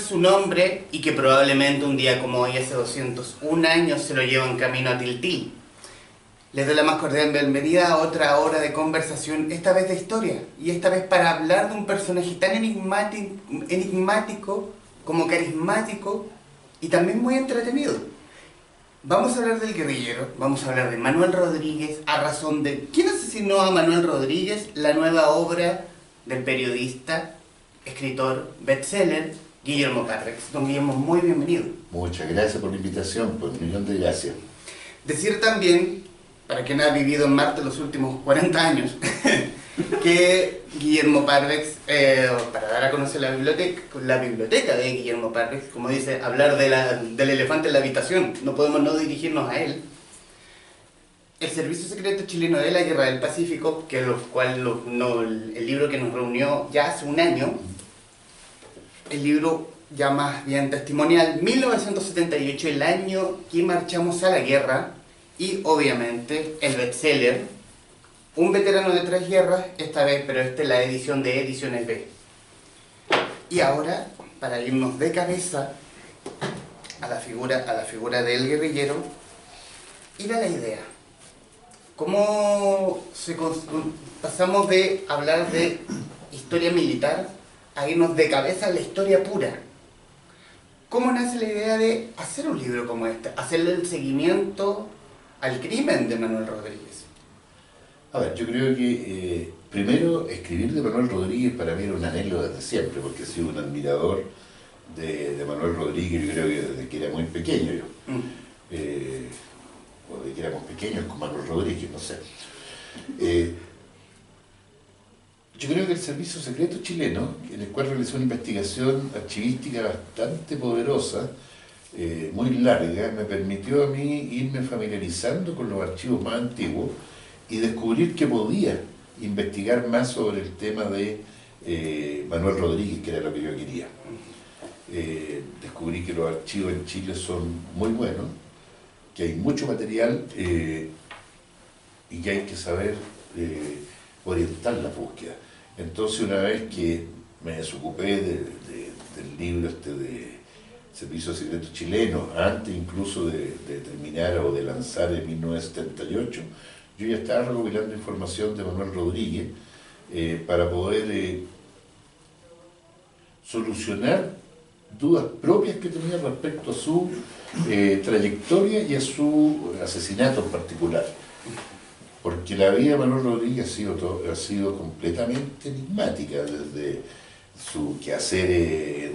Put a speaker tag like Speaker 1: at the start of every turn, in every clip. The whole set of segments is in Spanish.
Speaker 1: su nombre y que probablemente un día como hoy, hace 201 años, se lo llevan camino a Tiltil. Les doy la más cordial bienvenida a otra hora de conversación, esta vez de historia, y esta vez para hablar de un personaje tan enigmático como carismático y también muy entretenido. Vamos a hablar del guerrillero, vamos a hablar de Manuel Rodríguez, a razón de ¿quién asesinó a Manuel Rodríguez?, la nueva obra del periodista, escritor, bestseller, Guillermo Parrex. Don Guillermo, muy bienvenido.
Speaker 2: Muchas gracias por la invitación, por un millón de gracias.
Speaker 1: Decir también, para quien ha vivido en Marte los últimos 40 años, que Guillermo Parrex, para dar a conocer la biblioteca de Guillermo Parrex, como dice, hablar del elefante en la habitación, no podemos no dirigirnos a él. El Servicio Secreto Chileno de la Guerra del Pacífico, que el libro que nos reunió ya hace un año, el libro ya más bien testimonial, 1978, el año que marchamos a la guerra, y obviamente el bestseller, un veterano de 3 guerras, esta vez, pero esta es la edición de Ediciones B. Y ahora, para irnos de cabeza a la figura del guerrillero, ir a la idea. ¿Cómo pasamos de hablar de historia militar a irnos de cabeza a la historia pura? ¿Cómo nace la idea de hacer un libro como este? Hacerle el seguimiento al crimen de Manuel Rodríguez.
Speaker 2: A ver, yo creo que primero escribir de Manuel Rodríguez para mí era un anhelo desde siempre, porque he sido un admirador de Manuel Rodríguez, yo creo que desde que era muy pequeño yo. O de que éramos pequeños con Manuel Rodríguez, no sé. Yo creo que el Servicio Secreto Chileno, en el cual realizó una investigación archivística bastante poderosa, muy larga, me permitió a mí irme familiarizando con los archivos más antiguos y descubrir que podía investigar más sobre el tema de Manuel Rodríguez, que era lo que yo quería. Descubrí que los archivos en Chile son muy buenos, que hay mucho material y que hay que saber orientar la búsqueda. Entonces, una vez que me desocupé del libro de Servicio Secreto Chileno, antes incluso de terminar o de lanzar en 1978, yo ya estaba recopilando información de Manuel Rodríguez para poder solucionar dudas propias que tenía respecto a su trayectoria y a su asesinato en particular. Porque la vida de Manuel Rodríguez ha sido completamente enigmática, desde su quehacer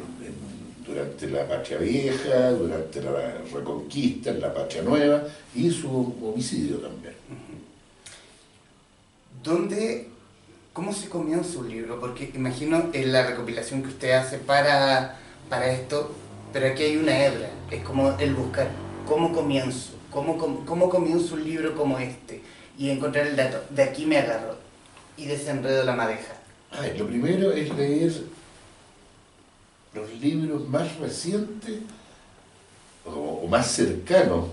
Speaker 2: durante la Patria Vieja, durante la Reconquista, en la Patria Nueva, y su homicidio también.
Speaker 1: ¿Cómo se comienza un libro? Porque imagino en la recopilación que usted hace para esto, pero aquí hay una hebra, es como el buscar cómo comienzo, cómo comienzo un libro como este, y encontrar el dato, de aquí me agarro, y desenredo la madeja.
Speaker 2: Lo primero es leer los libros más recientes o más cercanos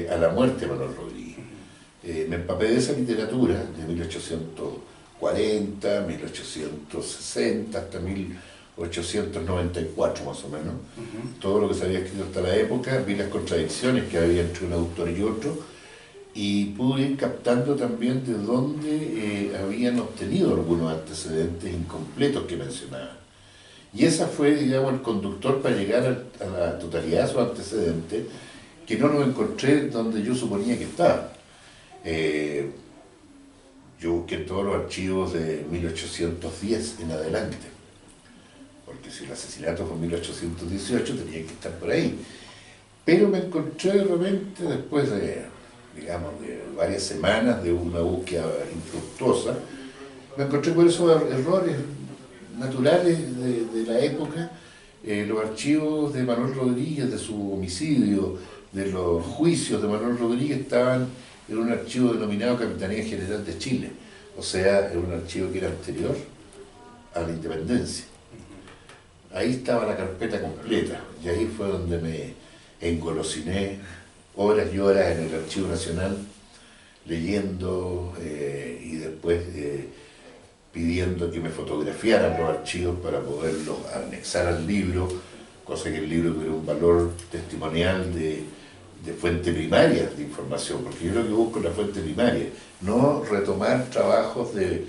Speaker 2: a la muerte de Manuel Rodríguez. Me empapé de esa literatura de 1840, 1860 hasta 1894 más o menos. Todo lo que se había escrito hasta la época, vi las contradicciones que había entre un autor y otro, y pude ir captando también de dónde habían obtenido algunos antecedentes incompletos que mencionaba. Y esa fue, digamos, el conductor para llegar a la totalidad de esos antecedentes, que no los encontré donde yo suponía que estaban. Yo busqué todos los archivos de 1810 en adelante, porque si el asesinato fue en 1818 tenía que estar por ahí. Pero me encontré de repente, después de varias semanas de una búsqueda infructuosa, me encontré con esos errores naturales de la época, los archivos de Manuel Rodríguez, de su homicidio, de los juicios de Manuel Rodríguez estaban en un archivo denominado Capitanía General de Chile, o sea, en un archivo que era anterior a la independencia. Ahí estaba la carpeta completa, y ahí fue donde me engolosiné horas y horas en el Archivo Nacional, leyendo y después pidiendo que me fotografiaran los archivos para poderlos anexar al libro, cosa que el libro tuviera un valor testimonial de fuente primaria de información, porque yo lo que busco es la fuente primaria, no retomar trabajos de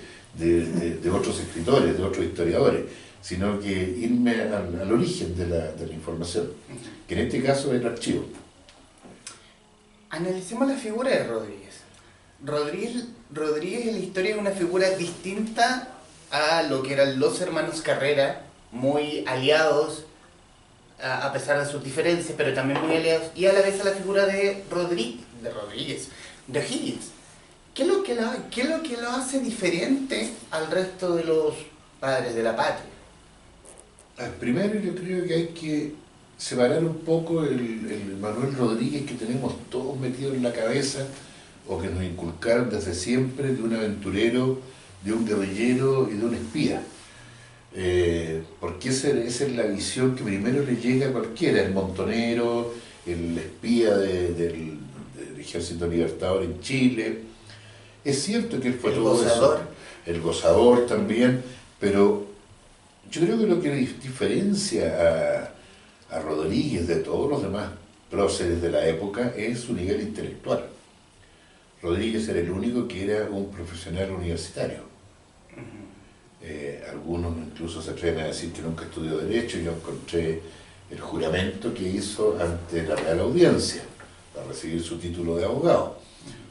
Speaker 2: otros escritores, de otros historiadores, sino que irme al origen de la información, que en este caso es el archivo.
Speaker 1: Analicemos la figura de Rodríguez. Rodríguez en la historia es una figura distinta a lo que eran los hermanos Carrera, muy aliados, a pesar de sus diferencias, pero también muy aliados, y a la vez a la figura de O'Higgins. ¿Qué es lo que lo hace diferente al resto de los padres de la patria?
Speaker 2: Primero yo creo que hay que separar un poco el Manuel Rodríguez que tenemos todos metidos en la cabeza, o que nos inculcaron desde siempre, de un aventurero, de un guerrillero y de un espía. Porque esa es la visión que primero le llega a cualquiera, el montonero, el espía del Ejército Libertador en Chile. Es cierto que él fue todo eso, el gozador también, pero yo creo que lo que diferencia a Rodríguez de todos los demás próceres de la época es su nivel intelectual. Rodríguez era el único que era un profesional universitario. Algunos incluso se atreven a decir que nunca estudió Derecho. Yo encontré el juramento que hizo ante la Real Audiencia para recibir su título de abogado.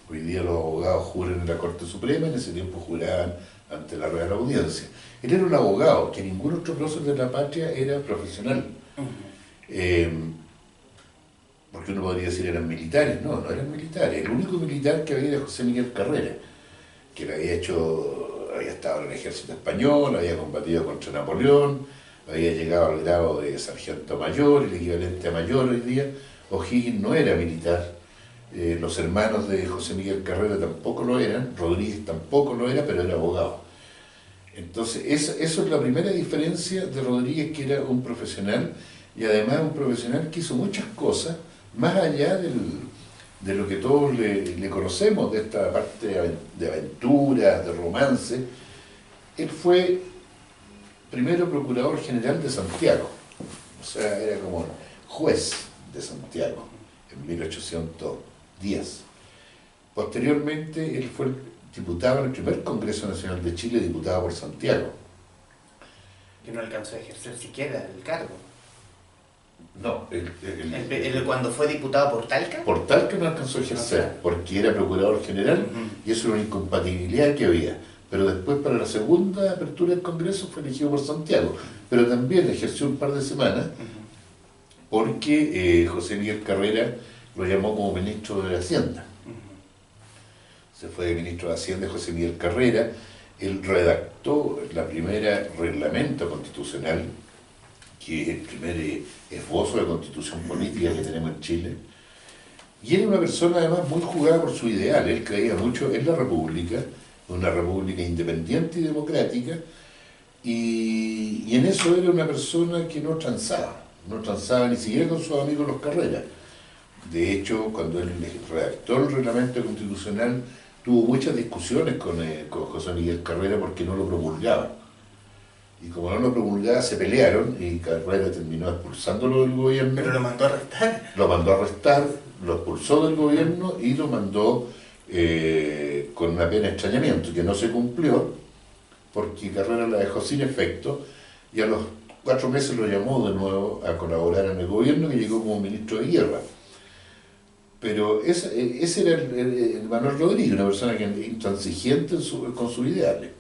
Speaker 2: Hoy día los abogados juran en la Corte Suprema, en ese tiempo juraban ante la Real Audiencia. Él era un abogado, que ningún otro prócer de la patria era profesional. Porque uno podría decir eran militares, no eran militares. El único militar que había era José Miguel Carrera, que había estado en el ejército español, había combatido contra Napoleón, había llegado al grado de sargento mayor, el equivalente a mayor hoy día. O'Higgins no era militar, los hermanos de José Miguel Carrera tampoco lo eran, Rodríguez tampoco lo era, pero era abogado. Entonces, eso es la primera diferencia de Rodríguez, que era un profesional, y además un profesional que hizo muchas cosas, más allá de lo que todos le conocemos, de esta parte de aventuras, de romance. Él fue primero procurador general de Santiago, o sea, era como juez de Santiago en 1810. Posteriormente, él fue diputado en el primer Congreso Nacional de Chile, diputado por Santiago.
Speaker 1: Que no alcanzó a ejercer siquiera el cargo.
Speaker 2: No,
Speaker 1: cuando fue diputado por Talca.
Speaker 2: Por Talca no alcanzó a ejercer, porque era procurador general, y eso era una incompatibilidad que había. Pero después, para la segunda apertura del Congreso, fue elegido por Santiago. Pero también ejerció un par de semanas, porque José Miguel Carrera lo llamó como ministro de Hacienda. Se fue de ministro de Hacienda José Miguel Carrera. Él redactó la primera reglamento constitucional, que es el primer esbozo de constitución política que tenemos en Chile. Y era una persona además muy jugada por su ideal. Él creía mucho en la república, una república independiente y democrática, y en eso era una persona que no transaba ni siquiera con sus amigos los Carreras. De hecho, cuando él redactó el reglamento constitucional, tuvo muchas discusiones con José Miguel Carrera porque no lo promulgaba. Y como no lo promulgaba, se pelearon y Carrera terminó expulsándolo del gobierno.
Speaker 1: Pero lo mandó a arrestar.
Speaker 2: Lo mandó a arrestar, lo expulsó del gobierno y lo mandó con una pena de extrañamiento que no se cumplió, porque Carrera la dejó sin efecto, y a los 4 meses lo llamó de nuevo a colaborar en el gobierno, que llegó como ministro de Guerra. Pero ese era el Manuel Rodríguez, una persona que intransigente con sus ideales.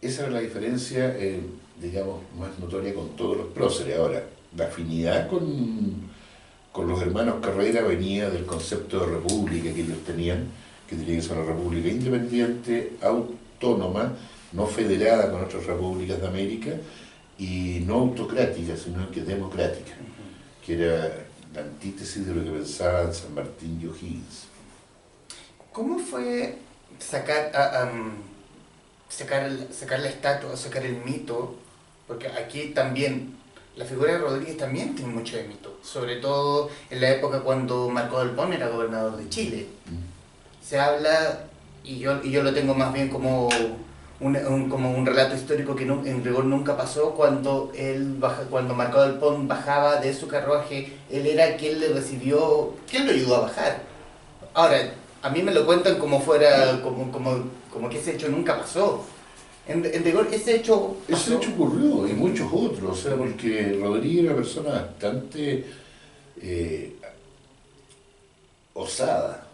Speaker 2: Esa era la diferencia, digamos, más notoria con todos los próceres. Ahora, la afinidad con los hermanos Carrera venía del concepto de república que ellos tenían, que tenía que ser una república independiente, autónoma, no federada con otras repúblicas de América, y no autocrática, sino que democrática, que era la antítesis de lo que pensaban San Martín y O'Higgins.
Speaker 1: ¿Cómo fue sacar la estatua, sacar el mito? Porque aquí también, la figura de Rodríguez también tiene mucho de mito, sobre todo en la época cuando Marco del Pon era gobernador de Chile. Se habla, y yo lo tengo más bien como como un relato histórico que en rigor nunca pasó. Cuando cuando Marco del Pont bajaba de su carruaje, él era quien le recibió, quien lo ayudó a bajar. Ahora, a mí me lo cuentan como fuera, como que ese hecho nunca pasó. En rigor, ese hecho pasó.
Speaker 2: Ese hecho ocurrió y muchos otros, o sea, porque Rodríguez era una persona bastante osada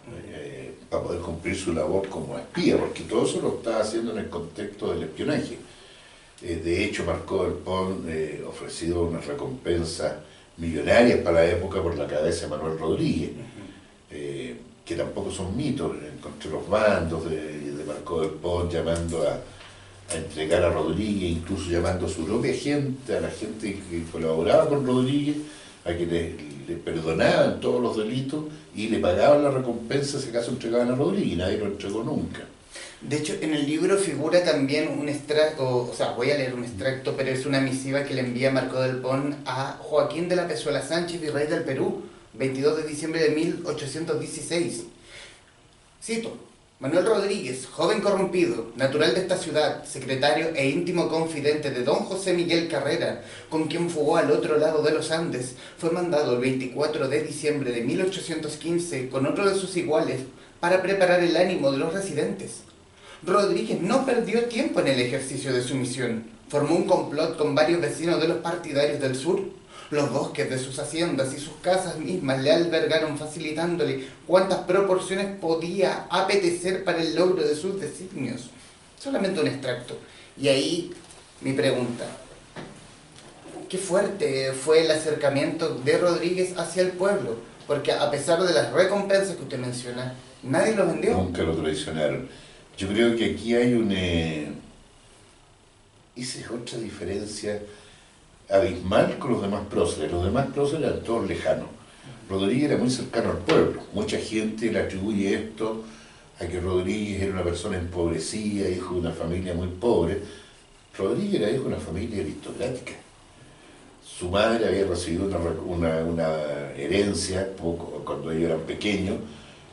Speaker 2: para poder cumplir su labor como espía, porque todo eso lo estaba haciendo en el contexto del espionaje. De hecho, Marco del Pont ofreció unas recompensas millonarias para la época por la cabeza de Manuel Rodríguez, que tampoco son mitos. Encontré los bandos de Marco del Pont llamando a entregar a Rodríguez, incluso llamando a su propia gente, a la gente que colaboraba con Rodríguez, a que le perdonaban todos los delitos y le pagaban la recompensa si acaso entregaban a Rodríguez, y nadie lo entregó nunca.
Speaker 1: De hecho, en el libro figura también un extracto, o sea, voy a leer un extracto, pero es una misiva que le envía Marco del Pont a Joaquín de la Pezuela Sánchez, virrey del Perú, 22 de diciembre de 1816. Cito: Manuel Rodríguez, joven corrompido, natural de esta ciudad, secretario e íntimo confidente de don José Miguel Carrera, con quien fugó al otro lado de los Andes, fue mandado el 24 de diciembre de 1815 con otro de sus iguales para preparar el ánimo de los residentes. Rodríguez no perdió tiempo en el ejercicio de su misión. Formó un complot con varios vecinos de los partidarios del sur. Los bosques de sus haciendas y sus casas mismas le albergaron, facilitándole cuantas proporciones podía apetecer para el logro de sus designios. Solamente un extracto. Y ahí mi pregunta: ¿qué fuerte fue el acercamiento de Rodríguez hacia el pueblo? Porque a pesar de las recompensas que usted menciona, nadie lo vendió.
Speaker 2: Nunca lo traicionaron. Yo creo que aquí hay esa es otra diferencia abismal con los demás próceres. Los demás próceres eran todos lejanos. Rodríguez era muy cercano al pueblo. Mucha gente le atribuye esto a que Rodríguez era una persona empobrecida, hijo de una familia muy pobre. Rodríguez era hijo de una familia aristocrática. Su madre había recibido una herencia cuando ellos eran pequeños,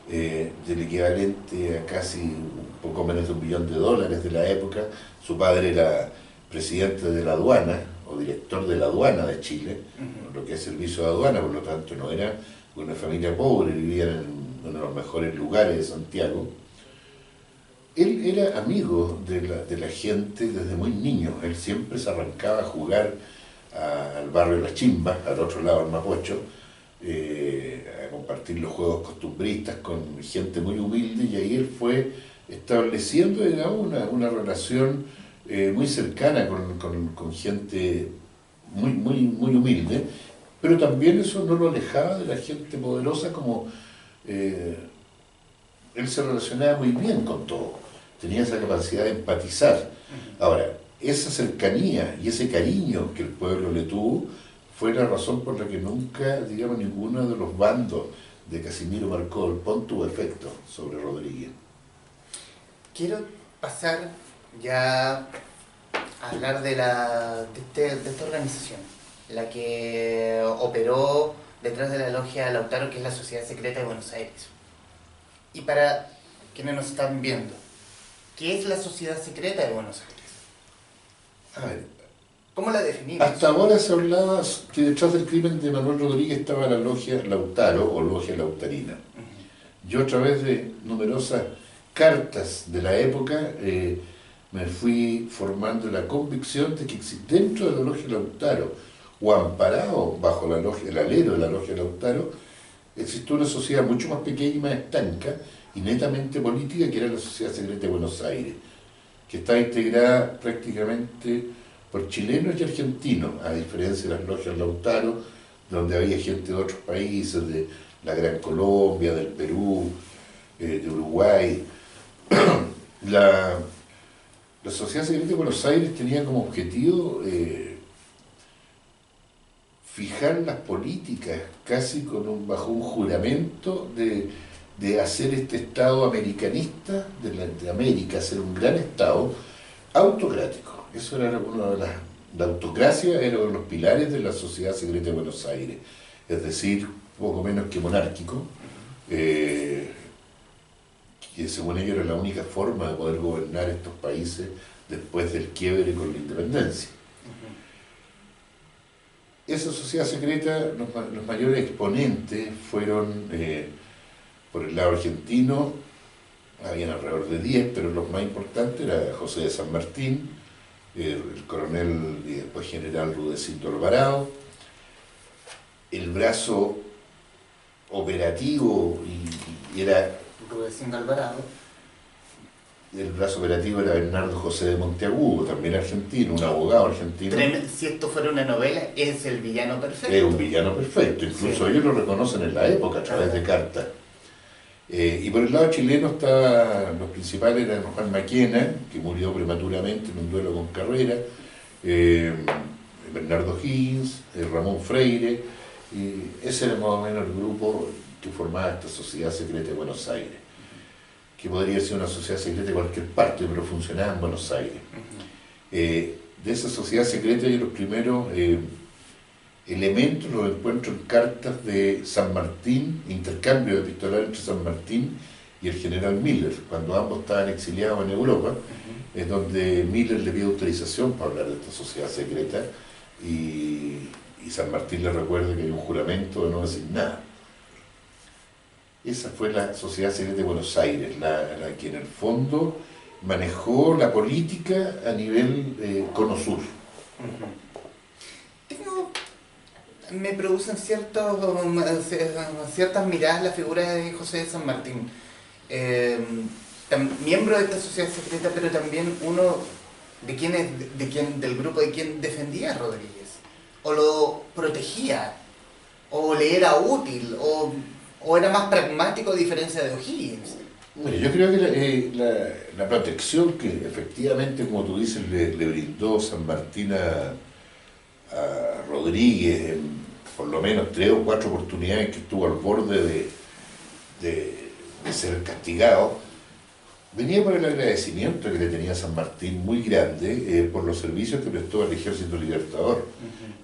Speaker 2: del equivalente a casi un poco menos de $1 millón de la época. Su padre era presidente de la aduana, o director de la aduana de Chile, lo que es servicio de aduana, por lo tanto no era una familia pobre, vivían en uno de los mejores lugares de Santiago. Él era amigo de la gente desde muy niño. Él siempre se arrancaba a jugar al barrio Las Chimbas, al otro lado del Mapocho, a compartir los juegos costumbristas con gente muy humilde, y ahí él fue estableciendo, digamos, una relación muy cercana con gente muy humilde, pero también eso no lo alejaba de la gente poderosa, como él se relacionaba muy bien con todo, tenía esa capacidad de empatizar. Ahora, esa cercanía y ese cariño que el pueblo le tuvo fue la razón por la que nunca, digamos, ninguno de los bandos de Casimiro Marco del Pont tuvo efecto sobre Rodríguez.
Speaker 1: Quiero pasar ya a hablar de esta organización, la que operó detrás de la logia Lautaro, que es la Sociedad Secreta de Buenos Aires. Y para quienes nos están viendo, ¿qué es la Sociedad Secreta de Buenos Aires?
Speaker 2: A ver,
Speaker 1: ¿cómo la definimos?
Speaker 2: hasta ahora se hablaba que detrás del crimen de Manuel Rodríguez estaba la logia Lautaro o logia lautarina. Yo, a través de numerosas cartas de la época, me fui formando la convicción de que dentro de la logia Lautaro, o amparado bajo el alero de la logia Lautaro, existió una sociedad mucho más pequeña y más estanca y netamente política, que era la Sociedad Secreta de Buenos Aires, que estaba integrada prácticamente por chilenos y argentinos, a diferencia de las logias Lautaro, donde había gente de otros países, de la Gran Colombia, del Perú, de Uruguay. La Sociedad Secreta de Buenos Aires tenía como objetivo fijar las políticas casi bajo un juramento de hacer este Estado americanista de América, hacer un gran Estado autocrático. Eso era uno de la autocracia era uno de los pilares de la Sociedad Secreta de Buenos Aires, es decir, poco menos que monárquico, que según ellos era la única forma de poder gobernar estos países después del quiebre con la independencia. Esa sociedad secreta, los mayores exponentes fueron, por el lado argentino, habían alrededor de 10, pero los más importantes era José de San Martín, el coronel y después general Rudecindo Alvarado. El brazo operativo y era...
Speaker 1: Rudecindo Alvarado.
Speaker 2: El brazo operativo era Bernardo José de Monteagudo, también argentino, un abogado argentino.
Speaker 1: Si esto fuera una novela, es el villano perfecto.
Speaker 2: Es un villano perfecto, incluso ellos lo reconocen en la época a través de cartas. Y por el lado chileno los principales eran Juan Maquena, que murió prematuramente en un duelo con Carrera, Bernardo Higgins, Ramón Freire, y ese era más o menos el grupo que formaba esta sociedad secreta de Buenos Aires, que podría ser una sociedad secreta de cualquier parte, pero funcionaba en Buenos Aires. De esa sociedad secreta y los primeros elementos los encuentro en cartas de San Martín, intercambio epistolar entre San Martín y el general Miller, cuando ambos estaban exiliados en Europa, es donde Miller le pide autorización para hablar de esta sociedad secreta y San Martín le recuerda que hay un juramento de no decir nada. Esa fue la sociedad secreta de Buenos Aires, la que en el fondo manejó la política a nivel cono sur.
Speaker 1: Me producen ciertas miradas la figura de José de San Martín, miembro de esta sociedad secreta, pero también uno del grupo de quien defendía a Rodríguez, o lo protegía, o le era útil, o era más pragmático a diferencia de O'Higgins.
Speaker 2: Bueno, yo creo que la protección que efectivamente, como tú dices, le brindó San Martín a Rodríguez en por lo menos 3 o 4 oportunidades que estuvo al borde de ser castigado, venía por el agradecimiento que le tenía San Martín muy grande por los servicios que prestó al Ejército Libertador.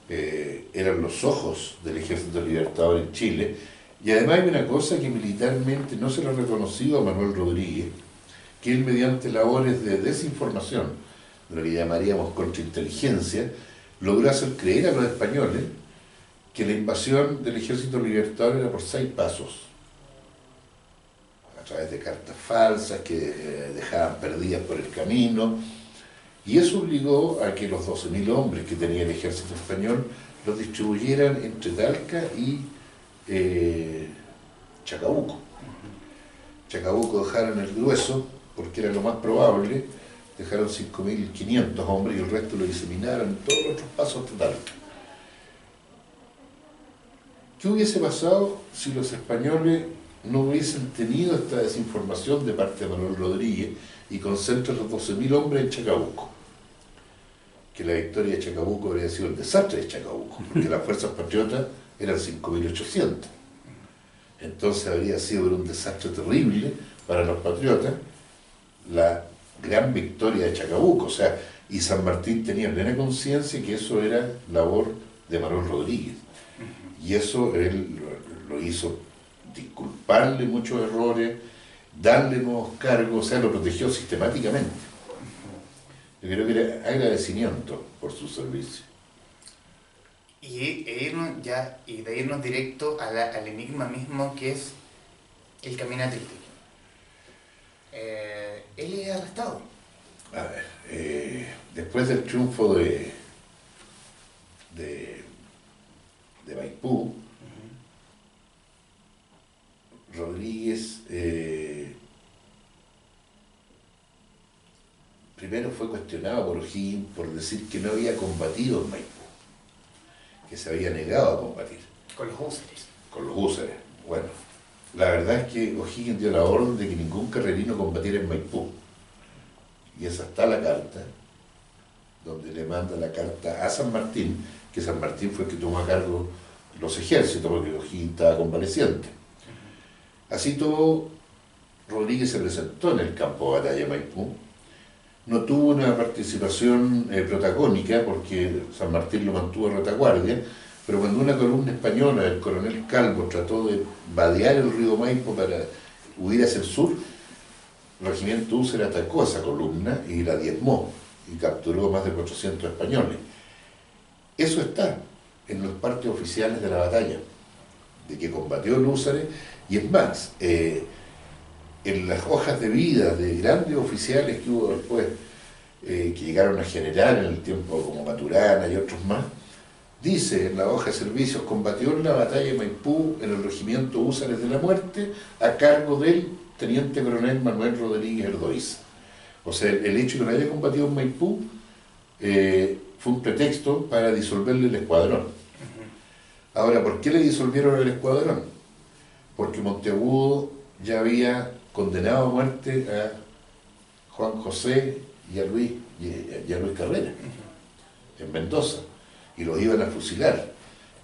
Speaker 2: Eran los ojos del Ejército Libertador en Chile, y además hay una cosa que militarmente no se lo ha reconocido a Manuel Rodríguez, que él mediante labores de desinformación, de lo que llamaríamos contrainteligencia, logró hacer creer a los españoles que la invasión del Ejército Libertador era por 6 pasos, a través de cartas falsas que dejaban perdidas por el camino, y eso obligó a que los 12.000 hombres que tenía el ejército español los distribuyeran entre Talca y Chacabuco. Chacabuco dejaron el grueso, porque era lo más probable, dejaron 5.500 hombres y el resto lo diseminaron en todos los otros pasos hasta Talca. ¿Qué hubiese pasado si los españoles no hubiesen tenido esta desinformación de parte de Manuel Rodríguez y concentran los 12.000 hombres en Chacabuco? Que la victoria de Chacabuco habría sido el desastre de Chacabuco, porque las fuerzas patriotas eran 5.800. Entonces habría sido un desastre terrible para los patriotas la gran victoria de Chacabuco. O sea, y San Martín tenía plena conciencia que eso era labor de Manuel Rodríguez. Y eso él lo hizo disculparle muchos errores, darle nuevos cargos, o sea, lo protegió sistemáticamente. Yo creo que era agradecimiento por su servicio.
Speaker 1: Y de irnos directo al enigma mismo, que es el Caminante. Él es arrestado.
Speaker 2: A ver, después del triunfo de Maipú, Rodríguez primero fue cuestionado por O'Higgins por decir que no había combatido en Maipú, que se había negado a combatir.
Speaker 1: Con los húsares.
Speaker 2: Con los húsares. Bueno, la verdad es que O'Higgins dio la orden de que ningún carrerino combatiera en Maipú. Y esa está la carta, donde le manda la carta a San Martín, que San Martín fue el que tomó a cargo los ejércitos, porque O'Higgins estaba convaleciente. Así todo, Rodríguez se presentó en el campo de batalla de Maipú. No tuvo una participación protagónica, porque San Martín lo mantuvo en retaguardia, pero cuando una columna española, el coronel Calvo, trató de vadear el río Maipo para huir hacia el sur, el regimiento Úser atacó a esa columna y la diezmó. y capturó más de 400 españoles. Eso está en los partes oficiales de la batalla, de que combatió en Húsares, y es más, en las hojas de vida de grandes oficiales que hubo después, que llegaron a general en el tiempo como Maturana y otros más, dice en la hoja de servicios: combatió en la batalla de Maipú en el regimiento Húsares de la Muerte a cargo del teniente coronel Manuel Rodríguez Erdoiza. O sea, el hecho de que no haya combatido en Maipú fue un pretexto para disolverle el escuadrón. Ahora, ¿por qué le disolvieron el escuadrón? Porque Monteagudo ya había condenado a muerte a Juan José y a Luis Carrera en Mendoza, y los iban a fusilar,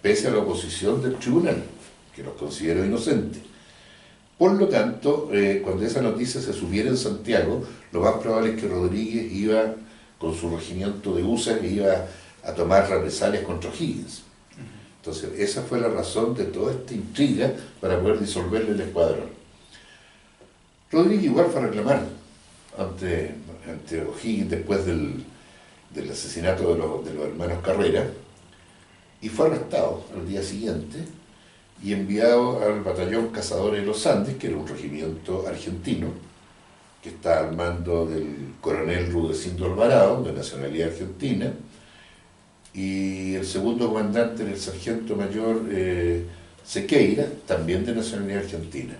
Speaker 2: pese a la oposición del tribunal, que los consideró inocentes. Por lo tanto, cuando esa noticia se subiera en Santiago, lo más probable es que Rodríguez iba con su regimiento de Húsares e iba a tomar represalias contra O'Higgins. Entonces, esa fue la razón de toda esta intriga para poder disolverle el escuadrón. Rodríguez igual fue a reclamar ante O'Higgins después del asesinato de los hermanos Carrera, y fue arrestado al día siguiente y enviado al batallón Cazadores de los Andes, que era un regimiento argentino, que está al mando del coronel Rudecindo Alvarado, de nacionalidad argentina, y el segundo comandante era el sargento mayor Sequeira, también de nacionalidad argentina.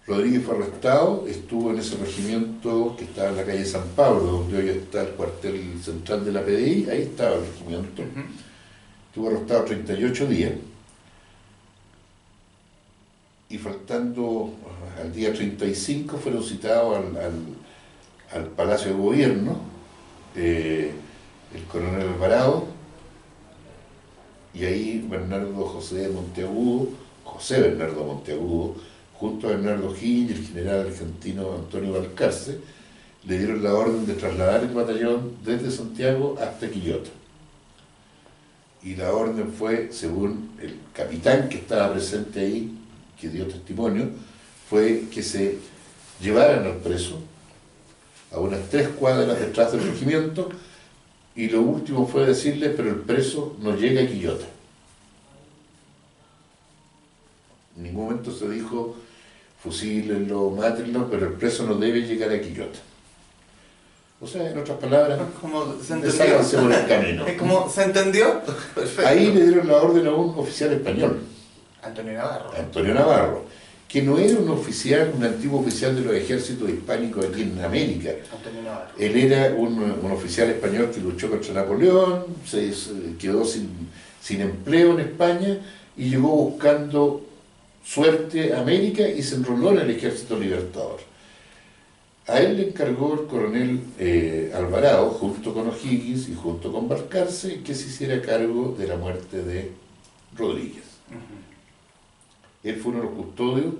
Speaker 2: Rodríguez fue arrestado, estuvo en ese regimiento que estaba en la calle San Pablo, donde hoy está el cuartel central de la PDI, ahí estaba el regimiento. Estuvo arrestado 38 días, y faltando al día 35 fueron citados al Palacio de Gobierno, el coronel Alvarado, y ahí José Bernardo Monteagudo, junto a Bernardo Gil y el general argentino Antonio Balcarce, le dieron la orden de trasladar el batallón desde Santiago hasta Quillota. Y la orden fue, según el capitán que estaba presente ahí, que dio testimonio, fue que se llevaran al preso a unas 3 cuadras detrás del regimiento, y lo último fue decirle: pero el preso no llega a Quillota. En ningún momento se dijo fusílenlo, mátenlo, pero el preso no debe llegar a Quillota. O sea, en otras palabras, desháganse por el camino.
Speaker 1: ¿Es como se entendió? Perfecto.
Speaker 2: Ahí le dieron la orden a un oficial español, Antonio Navarro, que no era un oficial, un antiguo oficial de los ejércitos hispánicos aquí en América. Él era un oficial español que luchó contra Napoleón, se quedó sin empleo en España y llegó buscando suerte a América y se enroló en el ejército libertador. A él le encargó el coronel Alvarado, junto con O'Higgins y junto con Balcarce, que se hiciera cargo de la muerte de Rodríguez. Él fue uno de los custodios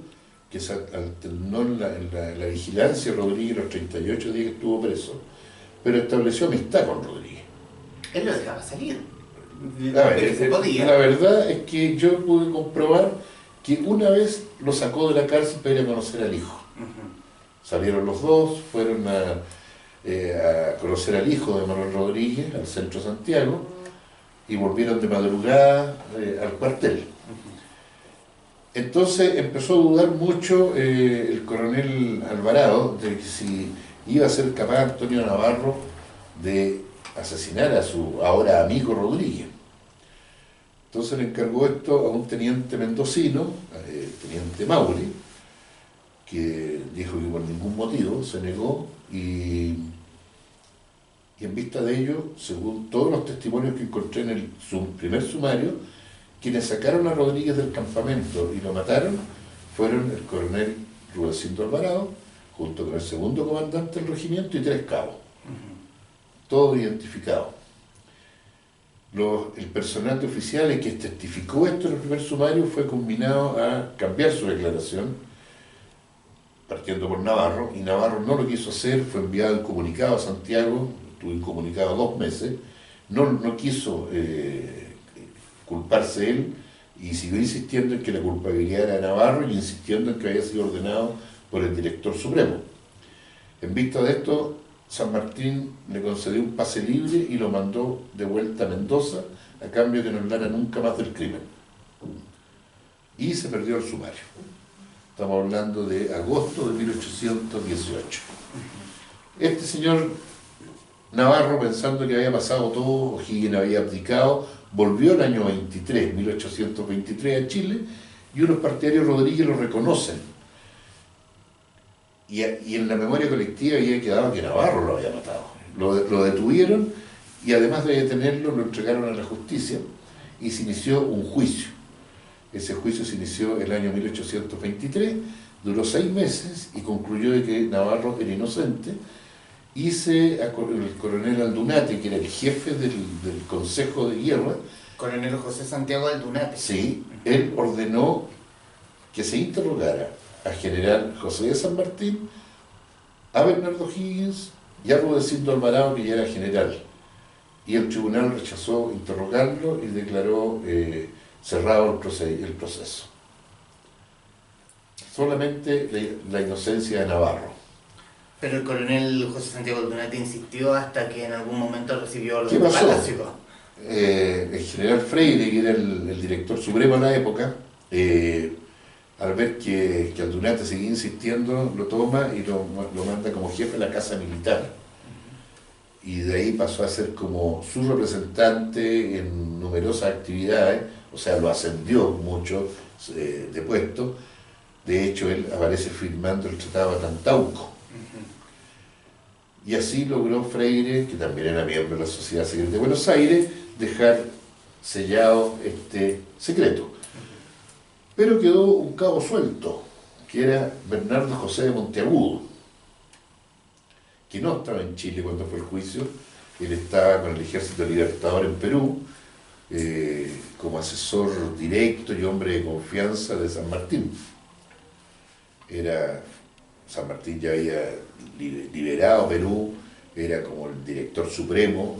Speaker 2: que se alternó en la vigilancia de Rodríguez los 38 días que estuvo preso, pero estableció amistad con Rodríguez.
Speaker 1: Él lo dejaba salir.
Speaker 2: La verdad es que yo pude comprobar que una vez lo sacó de la cárcel para ir a conocer al hijo. Salieron los dos, fueron a conocer al hijo de Manuel Rodríguez, al centro de Santiago, y volvieron de madrugada al cuartel. Entonces empezó a dudar mucho el coronel Alvarado de que si iba a ser capaz Antonio Navarro de asesinar a su ahora amigo Rodríguez. Entonces le encargó esto a un teniente mendocino, teniente Mauri, que dijo que por ningún motivo se negó, y en vista de ello, según todos los testimonios que encontré en el primer sumario, quienes sacaron a Rodríguez del campamento y lo mataron fueron el coronel Rudecindo Alvarado, junto con el segundo comandante del regimiento y 3 cabos, todos identificados. El personal de oficiales que testificó esto en el primer sumario fue combinado a cambiar su declaración, partiendo por Navarro, y Navarro no lo quiso hacer, fue enviado en comunicado a Santiago, estuvo incomunicado 2 meses, no quiso culparse él, y siguió insistiendo en que la culpabilidad era de Navarro y insistiendo en que había sido ordenado por el director supremo. En vista de esto, San Martín le concedió un pase libre y lo mandó de vuelta a Mendoza a cambio de que no hablara nunca más del crimen. Y se perdió el sumario. Estamos hablando de agosto de 1818. Este señor Navarro, pensando que había pasado todo, O'Higgins había abdicado, volvió el año 23, 1823 a Chile, y unos partidarios Rodríguez lo reconocen. Y en la memoria colectiva había quedado que Navarro lo había matado. Lo detuvieron y además de detenerlo lo entregaron a la justicia y se inició un juicio. Ese juicio se inició el año 1823, duró 6 meses y concluyó de que Navarro era inocente. Y el coronel Aldunate, que era el jefe del Consejo de Guerra,
Speaker 1: Coronel José Santiago Aldunate.
Speaker 2: Sí, él ordenó que se interrogara al general José de San Martín, a Bernardo Higgins y a Rudecindo Alvarado, que ya era general. Y el tribunal rechazó interrogarlo y declaró cerrado el proceso. Solamente la inocencia de Navarro.
Speaker 1: Pero el coronel José Santiago Aldunate insistió hasta que en algún momento recibió los
Speaker 2: ¿Qué pasó?
Speaker 1: Palacio.
Speaker 2: El general Freire, que era el director supremo de la época, al ver que Aldunate seguía insistiendo, lo toma y lo manda como jefe de la casa militar. Y de ahí pasó a ser como su representante en numerosas actividades, o sea, lo ascendió mucho de puesto. De hecho, él aparece firmando el Tratado de Tantauco. Y así logró Freire, que también era miembro de la Sociedad Secreta de Buenos Aires, dejar sellado este secreto. Pero quedó un cabo suelto, que era Bernardo José de Monteagudo, que no estaba en Chile cuando fue el juicio. Él estaba con el Ejército Libertador en Perú, como asesor directo y hombre de confianza de San Martín. San Martín ya había liberado Perú, era como el director supremo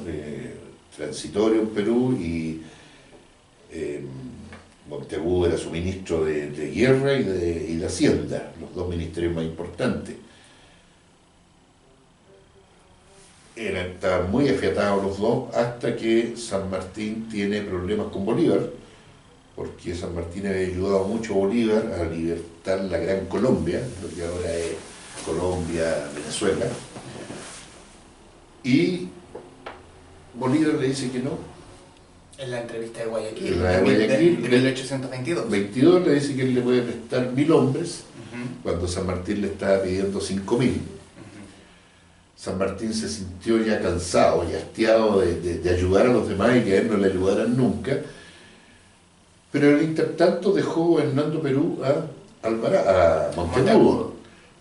Speaker 2: transitorio en Perú, y Monteagudo era su ministro de Guerra y de Hacienda, los dos ministerios más importantes. Estaban muy afiatados los dos hasta que San Martín tiene problemas con Bolívar, porque San Martín había ayudado mucho a Bolívar a libertar la Gran Colombia, lo que ahora es Colombia, Venezuela, y Bolívar le dice que no.
Speaker 1: En la entrevista de Guayaquil,
Speaker 2: En la de Guayaquil,
Speaker 1: de 1822.
Speaker 2: 22 le dice que él le puede prestar 1000 hombres, cuando San Martín le estaba pidiendo 5000. San Martín se sintió ya cansado y hastiado de ayudar a los demás y que a él no le ayudaran nunca. Pero en el intertanto dejó gobernando Perú a Monteagudo.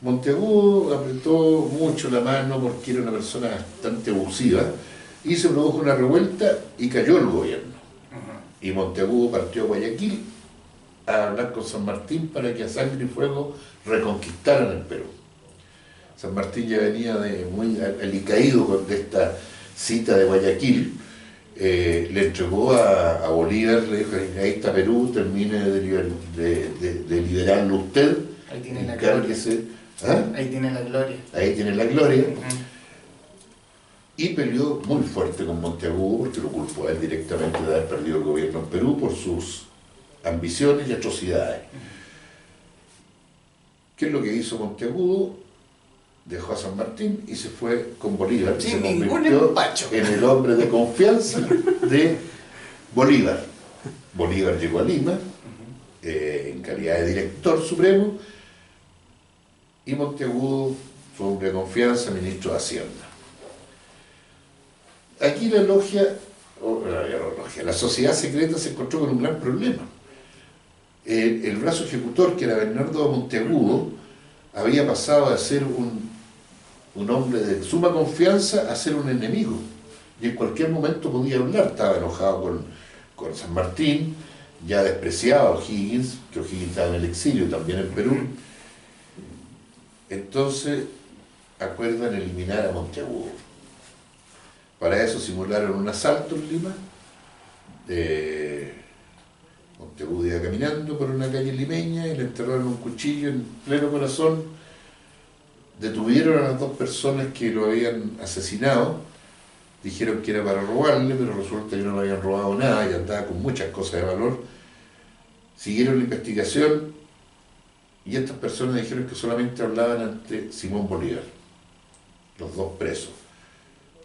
Speaker 2: Monteagudo apretó mucho la mano porque era una persona bastante abusiva y se produjo una revuelta y cayó el gobierno. Y Monteagudo partió a Guayaquil a hablar con San Martín para que a sangre y fuego reconquistaran el Perú. San Martín ya venía muy alicaído de esta cita de Guayaquil. Le entregó a Bolívar, le dijo: ahí está Perú, termine de liberarlo usted.
Speaker 1: Ahí tiene la gloria.
Speaker 2: ¿Ah?
Speaker 1: Ahí tiene la gloria.
Speaker 2: Ahí tiene la gloria. Y peleó muy fuerte con Monteagudo porque lo culpó a él directamente de haber perdido el gobierno en Perú por sus ambiciones y atrocidades. ¿Qué es lo que hizo Monteagudo? Dejó a San Martín y se fue con Bolívar,
Speaker 1: Sin
Speaker 2: se
Speaker 1: ningún
Speaker 2: convirtió
Speaker 1: empacho
Speaker 2: en el hombre de confianza de Bolívar. Bolívar llegó a Lima en calidad de director supremo y Monteagudo fue hombre de confianza, ministro de Hacienda. Aquí la sociedad secreta se encontró con un gran problema. El brazo ejecutor, que era Bernardo Monteagudo, había pasado de ser un hombre de suma confianza a ser un enemigo. Y en cualquier momento podía hablar. Estaba enojado con San Martín, ya despreciaba a O'Higgins, que O'Higgins estaba en el exilio también en Perú. Entonces acuerdan eliminar a Monteagudo. Para eso simularon un asalto en Lima. Monteagudo iba caminando por una calle limeña y le enterraron un cuchillo en pleno corazón detuvieron a las dos personas que lo habían asesinado, dijeron que era para robarle, pero resulta que no le habían robado nada y andaba con muchas cosas de valor. Siguieron la investigación y estas personas dijeron que solamente hablaban ante Simón Bolívar, los dos presos.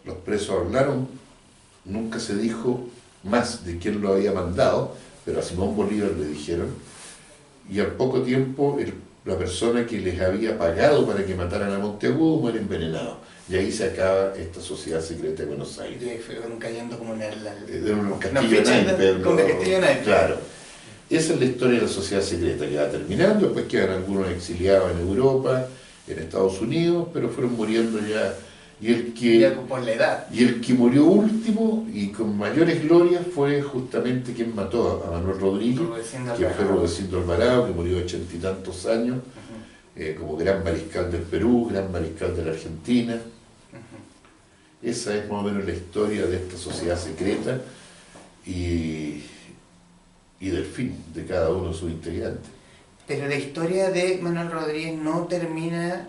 Speaker 2: Los presos hablaron, nunca se dijo más de quién lo había mandado, pero a Simón Bolívar le dijeron, y al poco tiempo la persona que les había pagado para que mataran a Monteagudo muere envenenado. Y ahí se acaba esta sociedad secreta de Buenos Aires.
Speaker 1: Y ahí fueron cayendo como en el...
Speaker 2: De un castillo naipes.
Speaker 1: Como de castillo naipes.
Speaker 2: Claro. Esa es la historia de la sociedad secreta que va terminando, después quedan algunos exiliados en Europa, en Estados Unidos, pero fueron muriendo ya.
Speaker 1: Ya por la edad.
Speaker 2: Y el que murió último y con mayores glorias fue justamente quien mató a Manuel Rodríguez, que fue Rudecindo Alvarado, que murió de 80 y tantos años, como gran mariscal del Perú, gran mariscal de la Argentina. Esa es más o menos la historia de esta sociedad secreta y del fin de cada uno de sus integrantes.
Speaker 1: Pero la historia de Manuel Rodríguez no termina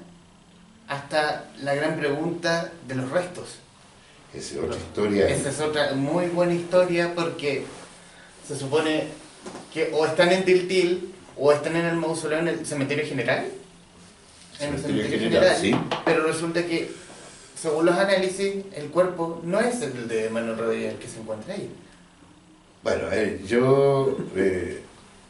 Speaker 1: hasta la gran pregunta de los restos.
Speaker 2: Esa es otra historia.
Speaker 1: Esa es otra muy buena historia porque se supone que o están en Tiltil o están en el mausoleo en el cementerio general. En el cementerio general,
Speaker 2: sí.
Speaker 1: Pero resulta que, según los análisis, el cuerpo no es el de Manuel Rodríguez el que se encuentra ahí.
Speaker 2: Bueno, yo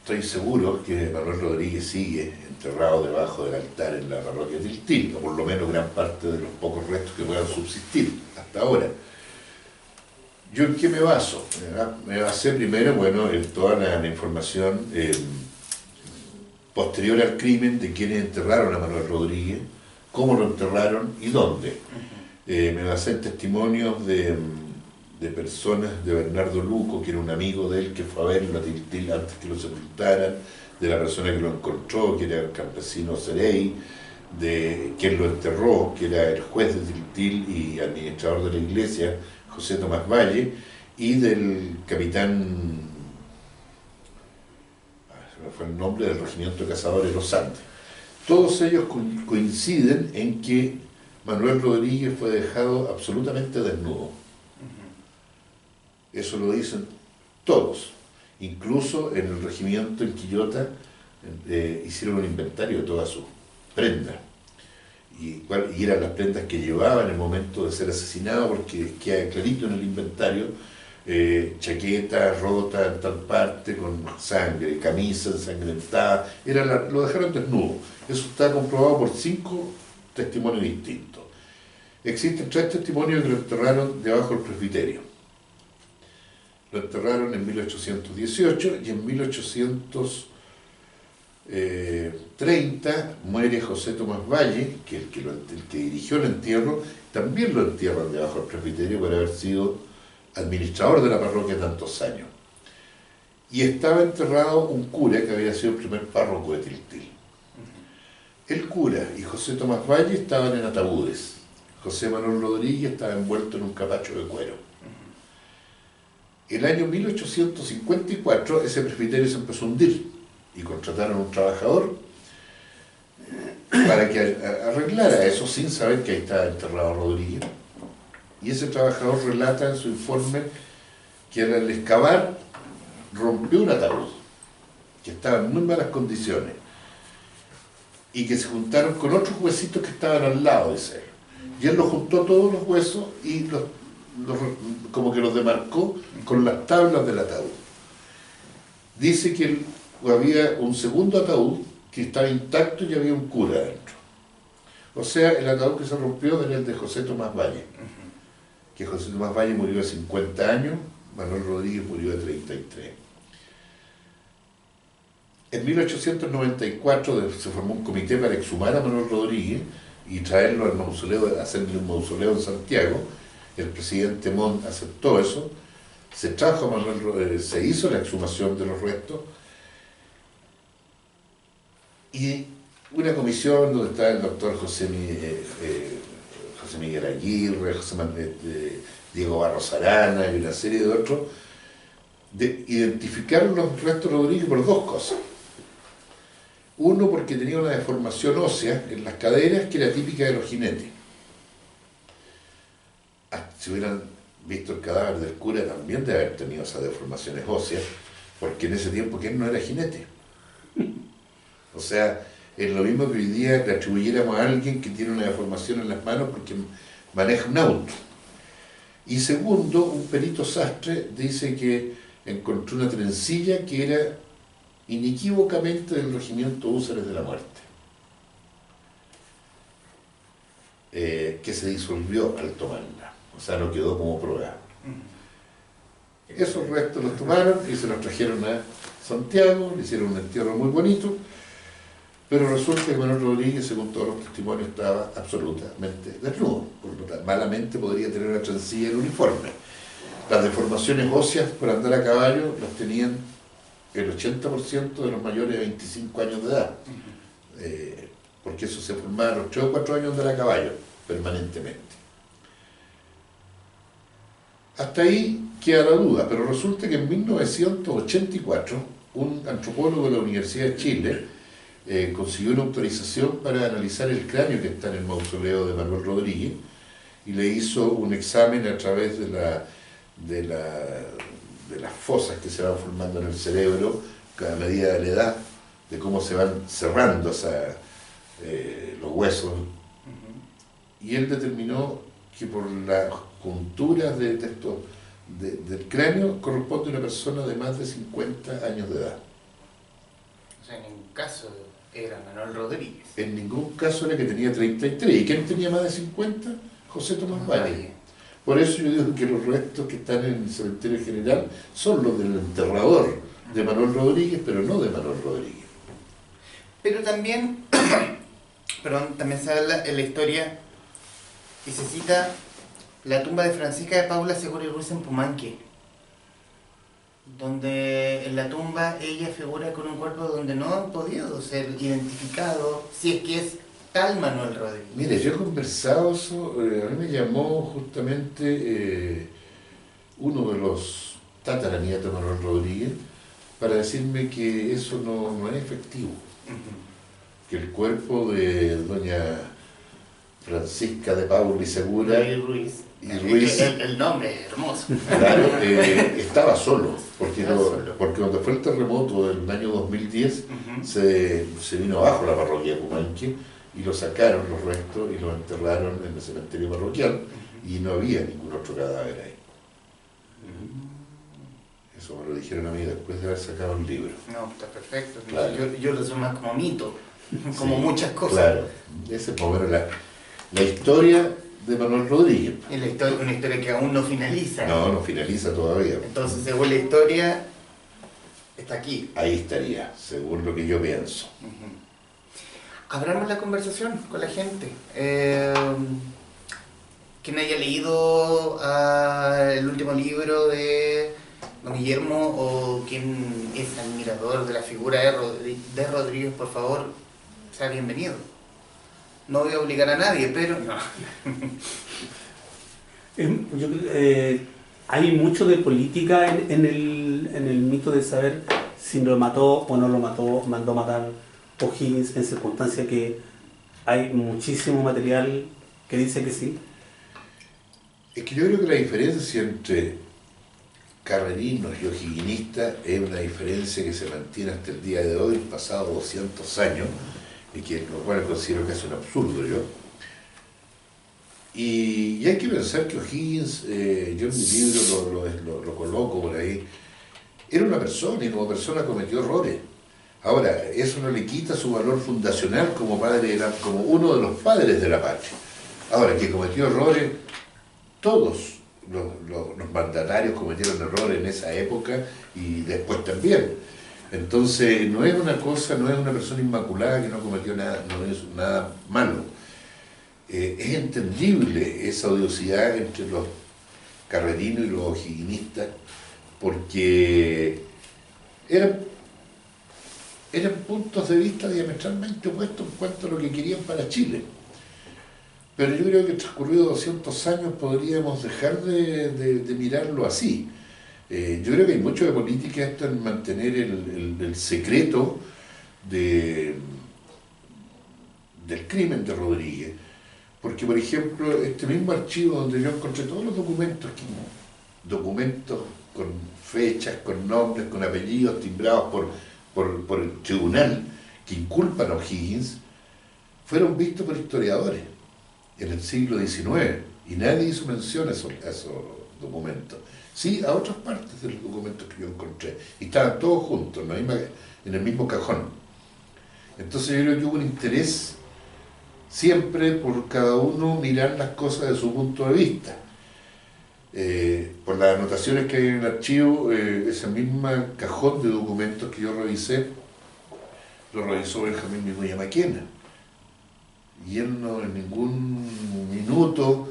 Speaker 2: estoy seguro que Manuel Rodríguez sigue enterrado debajo del altar en la parroquia de Tiltil, o por lo menos gran parte de los pocos restos que puedan subsistir hasta ahora. ¿Yo en qué me baso? Me basé primero, bueno, en toda la información posterior al crimen de quienes enterraron a Manuel Rodríguez, cómo lo enterraron y dónde. Me basé en testimonios de personas, de Bernardo Luco, que era un amigo de él que fue a verlo a Tiltil antes que lo sepultaran, de la persona que lo encontró, que era el campesino Cerey, de quien lo enterró, que era el juez de Tiltil y administrador de la iglesia, José Tomás Valle, y del capitán, se me fue el nombre, del regimiento de cazadores Los Andes. Todos ellos coinciden en que Manuel Rodríguez fue dejado absolutamente desnudo. Eso lo dicen todos. Incluso en el regimiento en Quillota hicieron un inventario de todas sus prendas. Y eran las prendas que llevaba en el momento de ser asesinado, porque queda clarito en el inventario, chaqueta rota en tal parte, con sangre, camisa ensangrentada, lo dejaron desnudo. Eso está comprobado por 5 testimonios distintos. Existen 3 testimonios que lo enterraron debajo del presbiterio. Lo enterraron en 1818 y en 1830 muere José Tomás Valle, que el que dirigió el entierro, también lo entierran debajo del presbiterio por haber sido administrador de la parroquia tantos años. Y estaba enterrado un cura que había sido el primer párroco de Tiltil. El cura y José Tomás Valle estaban en ataúdes. José Manuel Rodríguez estaba envuelto en un capacho de cuero. El año 1854 ese presbiterio se empezó a hundir y contrataron a un trabajador para que arreglara eso sin saber que ahí estaba enterrado Rodríguez. Y ese trabajador relata en su informe que al excavar rompió un ataúd que estaba en muy malas condiciones y que se juntaron con otros huesitos que estaban al lado de ese. Y él los juntó todos los huesos y como que los demarcó con las tablas del ataúd. Dice que había un segundo ataúd que estaba intacto y había un cura dentro. O sea, el ataúd que se rompió era el de José Tomás Valle, que José Tomás Valle murió de 50 años, Manuel Rodríguez murió de 33. En 1894 se formó un comité para exhumar a Manuel Rodríguez y traerlo al mausoleo, hacerle un mausoleo en Santiago. El presidente Montt aceptó eso, se trajo a Manuel Rodríguez, se hizo la exhumación de los restos y una comisión donde estaba el doctor José Miguel Aguirre, Diego Barros Arana y una serie de otros, identificaron los restos de Rodríguez por 2 cosas. Uno porque tenía una deformación ósea en las caderas que era típica de los jinetes. Si hubieran visto el cadáver del cura también debe haber tenido esas deformaciones óseas, porque en ese tiempo que él no era jinete. O sea, es lo mismo que hoy día le atribuyéramos a alguien que tiene una deformación en las manos porque maneja un auto. Y segundo, un perito sastre dice que encontró una trencilla que era inequívocamente del regimiento Húsares de la Muerte, que se disolvió al tomarla, o sea, no quedó como prueba. Esos restos los tomaron y se los trajeron a Santiago, le hicieron un entierro muy bonito, pero resulta que Manuel Rodríguez, según todos los testimonios, estaba absolutamente desnudo, por lo tanto, malamente podría tener una trencilla en el uniforme. Las deformaciones óseas por andar a caballo las tenían el 80% de los mayores de 25 años de edad, porque eso se formaba a los 3 o 4 años de andar a caballo, permanentemente. Hasta ahí queda la duda, pero resulta que en 1984 un antropólogo de la Universidad de Chile consiguió una autorización para analizar el cráneo que está en el mausoleo de Manuel Rodríguez y le hizo un examen a través de las fosas que se van formando en el cerebro a medida de la edad, de cómo se van cerrando los huesos. Y él determinó que por las junturas del cráneo corresponde a una persona de más de 50 años de edad.
Speaker 1: O sea, en ningún caso era Manuel Rodríguez.
Speaker 2: En ningún caso era que tenía 33. ¿Y quién tenía más de 50? José Tomás Valle. Por eso yo digo que los restos que están en el cementerio general son los del enterrador de Manuel Rodríguez, pero no de Manuel Rodríguez.
Speaker 1: Pero también, perdón, también se habla en la historia y se cita la tumba de Francisca de Paula Segura y Ruiz en Pumanque, donde en la tumba ella figura con un cuerpo donde no ha podido ser identificado si es que es tal Manuel Rodríguez.
Speaker 2: Mire, yo he conversado eso, a mí me llamó justamente uno de los tataranietos de Manuel Rodríguez para decirme que eso no es efectivo, que el cuerpo de doña Francisca de Paula y Segura
Speaker 1: y Ruiz.
Speaker 2: Ruiz,
Speaker 1: el nombre es hermoso.
Speaker 2: Claro, estaba solo, porque cuando fue el terremoto del año 2010 se vino abajo la parroquia de Pumanque y lo sacaron los restos y lo enterraron en el cementerio parroquial y no había ningún otro cadáver ahí. Eso me lo dijeron a mí después de haber sacado el libro.
Speaker 1: No, está perfecto.
Speaker 2: Claro.
Speaker 1: Yo lo soy más como mito, como
Speaker 2: Sí,
Speaker 1: muchas cosas.
Speaker 2: Claro, esa es más o menos la historia de Manuel Rodríguez.
Speaker 1: Y la historia, una historia que aún no finaliza.
Speaker 2: No finaliza todavía.
Speaker 1: Entonces, según la historia, está aquí.
Speaker 2: Ahí estaría, según lo que yo pienso.
Speaker 1: Abramos la conversación con la gente. Quien haya leído el último libro de don Guillermo o quien es admirador de la figura de Rodríguez, por favor, sea bienvenido. No voy a obligar a nadie, pero no.
Speaker 3: Hay mucho de política en el mito de saber si lo mató o no lo mató, mandó matar O'Higgins en circunstancias que hay muchísimo material que dice que sí.
Speaker 2: Es que yo creo que la diferencia entre carrerinos y o'higginistas es una diferencia que se mantiene hasta el día de hoy, pasados 200 años, y que lo cual considero que es un absurdo yo. Y hay que pensar que O'Higgins, yo en mi libro lo coloco por ahí, era una persona y como persona cometió errores. Ahora, eso no le quita su valor fundacional como como uno de los padres de la patria. Ahora, que cometió errores, todos los mandatarios cometieron errores en esa época y después también. Entonces, no es una persona inmaculada que no cometió nada, no es nada malo. Es entendible esa odiosidad entre los carrerinos y los o'higginistas porque eran puntos de vista diametralmente opuestos en cuanto a lo que querían para Chile. Pero yo creo que transcurridos 200 años podríamos dejar de mirarlo así. Yo creo que hay mucho de política esto en mantener el secreto de, del crimen de Rodríguez, porque por ejemplo este mismo archivo donde yo encontré todos los documentos, documentos con fechas, con nombres, con apellidos timbrados por el tribunal que inculpan a O'Higgins, fueron vistos por historiadores en el siglo XIX y nadie hizo mención a esos documentos. Sí, a otras partes de los documentos que yo encontré, y estaban todos juntos en el mismo cajón. Entonces yo creo que hubo un interés siempre por cada uno mirar las cosas de su punto de vista. Por las anotaciones que hay en el archivo, ese mismo cajón de documentos que yo revisé, lo revisó Benjamín Vicuña Maquena. Y él no en ningún minuto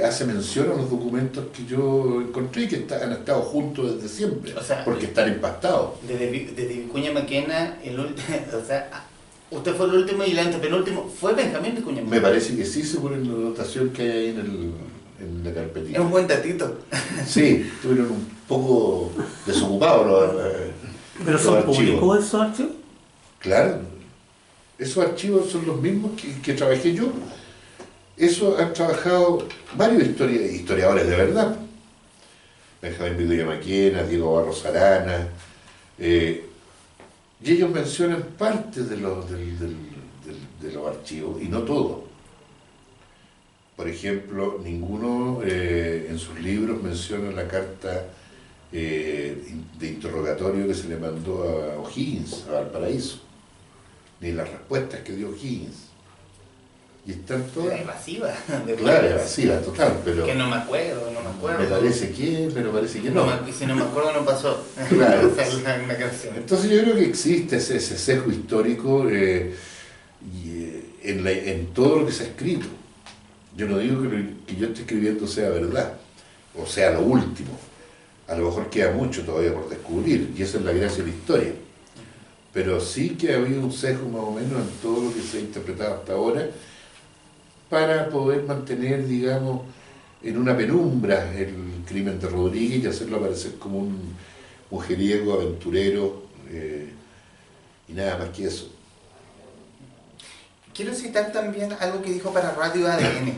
Speaker 2: hace mención a los documentos que yo encontré, que han estado juntos desde siempre,
Speaker 1: o sea,
Speaker 2: porque están empastados.
Speaker 1: Desde Vicuña Maquena, o sea, usted fue el último y el antepenúltimo fue Benjamín Vicuña Maquena.
Speaker 2: Me parece que sí, según la anotación que hay ahí en la carpetita.
Speaker 1: Es un buen datito.
Speaker 2: Sí, estuvieron un poco desocupados
Speaker 3: ¿Pero son públicos esos archivos?
Speaker 2: Claro, esos archivos son los mismos que trabajé yo. Eso han trabajado varios historiadores de verdad. Benjamín Vicuña Maquena, Diego Barros Arana, y ellos mencionan parte de los archivos, y no todo. Por ejemplo, ninguno en sus libros menciona la carta de interrogatorio que se le mandó a O'Higgins, a Valparaíso, ni las respuestas que dio O'Higgins. Y están todas...
Speaker 1: evasiva.
Speaker 2: Claro, evasiva, total, pero...
Speaker 1: Que no me acuerdo.
Speaker 2: Me parece que, pero parece que no.
Speaker 1: Si no me acuerdo, no pasó.
Speaker 2: Claro.
Speaker 1: Esa es la canción.
Speaker 2: Entonces yo creo que existe ese sesgo histórico en todo lo que se ha escrito. Yo no digo que lo que yo esté escribiendo sea verdad, o sea lo último. A lo mejor queda mucho todavía por descubrir, y esa es la gracia de la historia. Pero sí que ha habido un sesgo más o menos en todo lo que se ha interpretado hasta ahora, para poder mantener, digamos, en una penumbra el crimen de Rodríguez y hacerlo aparecer como un mujeriego, aventurero, y nada más que eso.
Speaker 1: Quiero citar también algo que dijo para Radio ADN.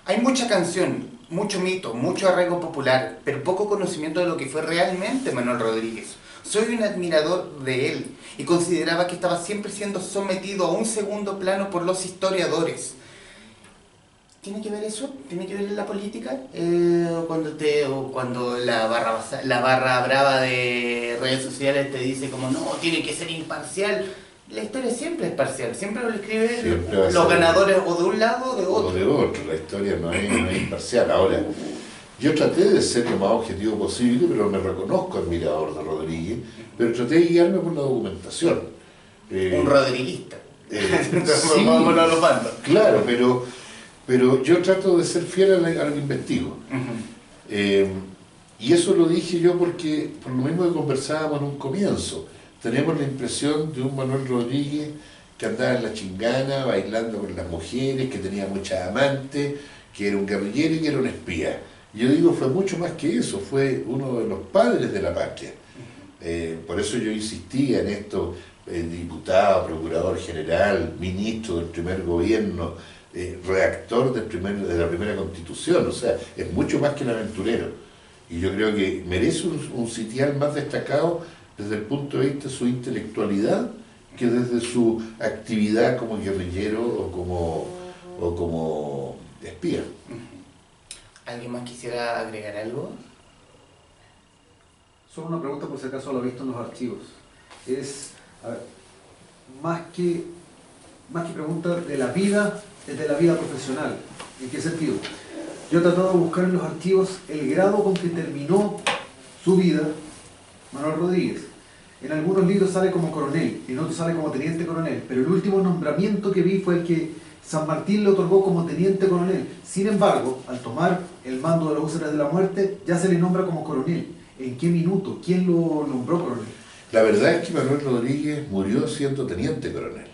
Speaker 1: Hay mucha canción, mucho mito, mucho arraigo popular, pero poco conocimiento de lo que fue realmente Manuel Rodríguez. Soy un admirador de él y consideraba que estaba siempre siendo sometido a un segundo plano por los historiadores. ¿Tiene que ver eso? ¿Tiene que ver la política? Cuando la barra brava de redes sociales te dice como no, tiene que ser imparcial. La historia siempre es parcial, siempre lo escriben los ganadores o de un lado o de otro.
Speaker 2: O de otro, la historia no es imparcial. Ahora, yo traté de ser lo más objetivo posible, pero me reconozco admirador de Rodríguez, pero traté de guiarme por la documentación.
Speaker 1: Un rodriguista.
Speaker 2: Sí,
Speaker 1: vámonos a los bandos.
Speaker 2: Claro, pero yo trato de ser fiel a lo que investigo. Y eso lo dije yo porque, por lo mismo que conversábamos en un comienzo, tenemos la impresión de un Manuel Rodríguez que andaba en la chingana, bailando con las mujeres, que tenía muchas amantes, que era un guerrillero y que era un espía. Yo digo, fue mucho más que eso, fue uno de los padres de la patria. Por eso yo insistía en esto, diputado, procurador general, ministro del primer gobierno, redactor de la primera constitución, o sea, es mucho más que un aventurero. Y yo creo que merece un sitial más destacado desde el punto de vista de su intelectualidad que desde su actividad como guerrillero o como espía.
Speaker 1: ¿Alguien más quisiera agregar algo?
Speaker 4: Solo una pregunta por si acaso lo he visto en los archivos. Es, a ver, más que pregunta de la vida, desde la vida profesional. ¿En qué sentido? Yo he tratado de buscar en los archivos el grado con que terminó su vida Manuel Rodríguez. En algunos libros sale como coronel, en otros sale como teniente coronel, pero el último nombramiento que vi fue el que San Martín le otorgó como teniente coronel. Sin embargo, al tomar el mando de los Húsares de la Muerte, ya se le nombra como coronel. ¿En qué minuto? ¿Quién lo nombró coronel?
Speaker 2: La verdad es que Manuel Rodríguez murió siendo teniente coronel.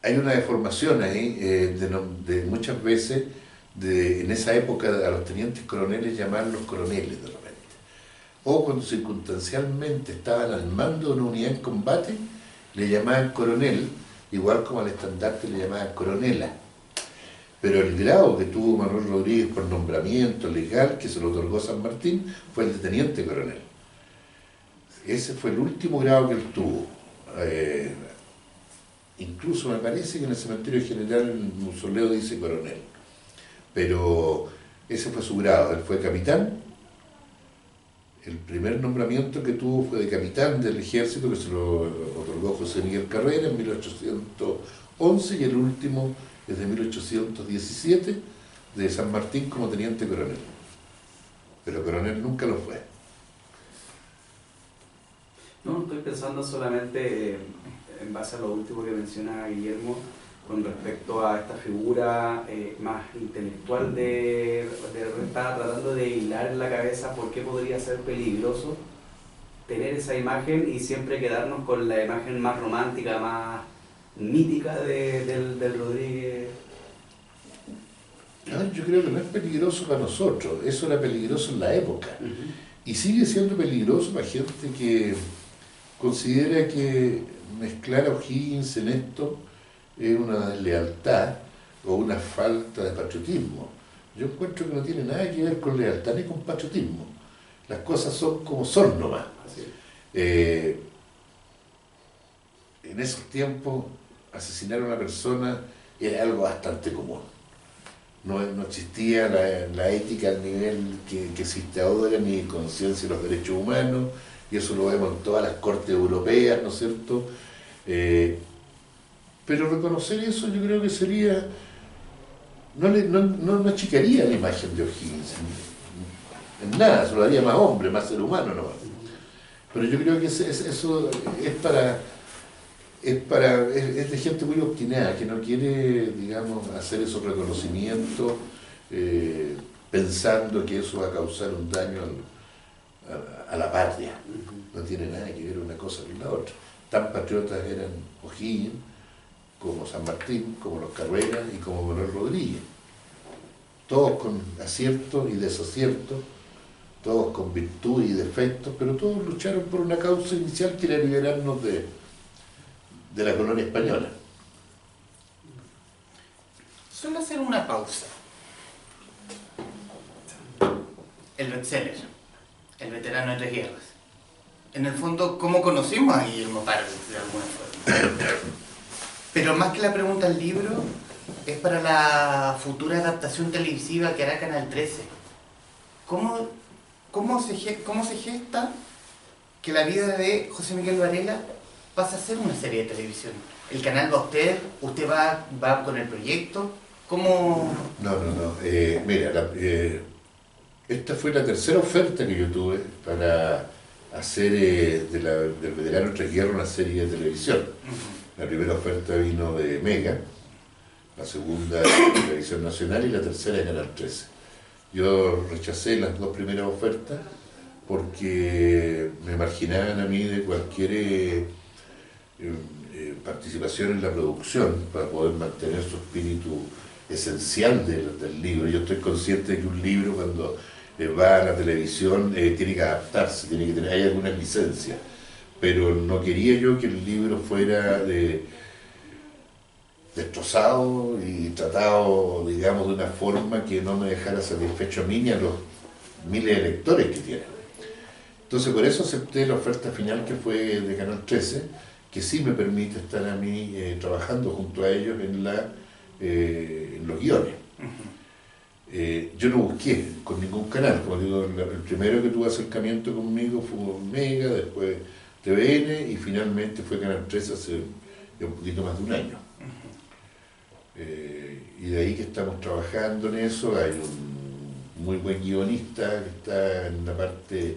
Speaker 2: Hay una deformación ahí de muchas veces, en esa época a los tenientes coroneles llamarlos coroneles de repente. o cuando circunstancialmente estaban al mando de una unidad en combate, le llamaban coronel, igual como al estandarte le llamaban coronela. Pero el grado que tuvo Manuel Rodríguez por nombramiento legal, que se lo otorgó San Martín, fue el de teniente coronel. Ese fue el último grado que él tuvo. Incluso me parece que en el cementerio general el mausoleo dice coronel. Pero ese fue su grado. Él fue capitán. El primer nombramiento que tuvo fue de capitán del ejército, que se lo otorgó José Miguel Carrera en 1811, y el último es de 1817, de San Martín como teniente coronel. Pero coronel nunca lo fue.
Speaker 5: No, estoy pensando solamente en base a lo último que menciona Guillermo, con respecto a esta figura más intelectual estaba tratando de hilar en la cabeza por qué podría ser peligroso tener esa imagen y siempre quedarnos con la imagen más romántica, más mítica del Rodríguez.
Speaker 2: No, yo creo que no es peligroso para nosotros, eso era peligroso en la época. Y sigue siendo peligroso para gente que considera que mezclar a O'Higgins en esto es una deslealtad o una falta de patriotismo. Yo encuentro que no tiene nada que ver con lealtad ni con patriotismo. Las cosas son como son nomás. En esos tiempos, asesinar a una persona era algo bastante común. No existía la ética al nivel que existe ahora, ni conciencia de los derechos humanos, y eso lo vemos en todas las cortes europeas, ¿no es cierto? Pero reconocer eso yo creo que sería, no achicaría la imagen de O'Higgins en nada, se lo haría más hombre, más ser humano nomás. Pero yo creo que eso es de gente muy obstinada, que no quiere, digamos, hacer esos reconocimientos pensando que eso va a causar un daño a la patria. No tiene nada que ver una cosa con la otra. Tan patriotas eran O'Higgins, como San Martín, como los Carreras y como Manuel Rodríguez. Todos con aciertos y desaciertos, todos con virtudes y defectos, pero todos lucharon por una causa inicial que era liberarnos de la colonia española.
Speaker 1: Solo hacer una pausa. El bestseller, el veterano de tres guerras. En el fondo, ¿cómo conocimos a Guillermo Parves de alguna forma? Pero más que la pregunta del libro, es para la futura adaptación televisiva que hará Canal 13. ¿Cómo se gesta que la vida de José Miguel Varela pasa a ser una serie de televisión? ¿El canal va usted va con el proyecto? ¿Cómo...?
Speaker 2: No. Mira, esta fue la tercera oferta que yo tuve para hacer del veterano Tres Guerras una serie de televisión. La primera oferta vino de Mega, la segunda de Televisión Nacional y la tercera de Canal 13. Yo rechacé las dos primeras ofertas porque me marginaban a mí de cualquier participación en la producción para poder mantener su espíritu esencial del libro. Yo estoy consciente de que un libro cuando va a la televisión tiene que adaptarse, tiene que hay algunas licencias, pero no quería yo que el libro fuera destrozado y tratado, digamos, de una forma que no me dejara satisfecho a mí ni a los miles de lectores que tiene. Entonces por eso acepté la oferta final que fue de Canal 13, que sí me permite estar a mí trabajando junto a ellos en los guiones. Yo no busqué con ningún canal, como digo, el primero que tuvo acercamiento conmigo fue Mega, después TVN y finalmente fue Canal 13 hace un poquito más de un año. Y de ahí que estamos trabajando en eso. Hay un muy buen guionista que está en la parte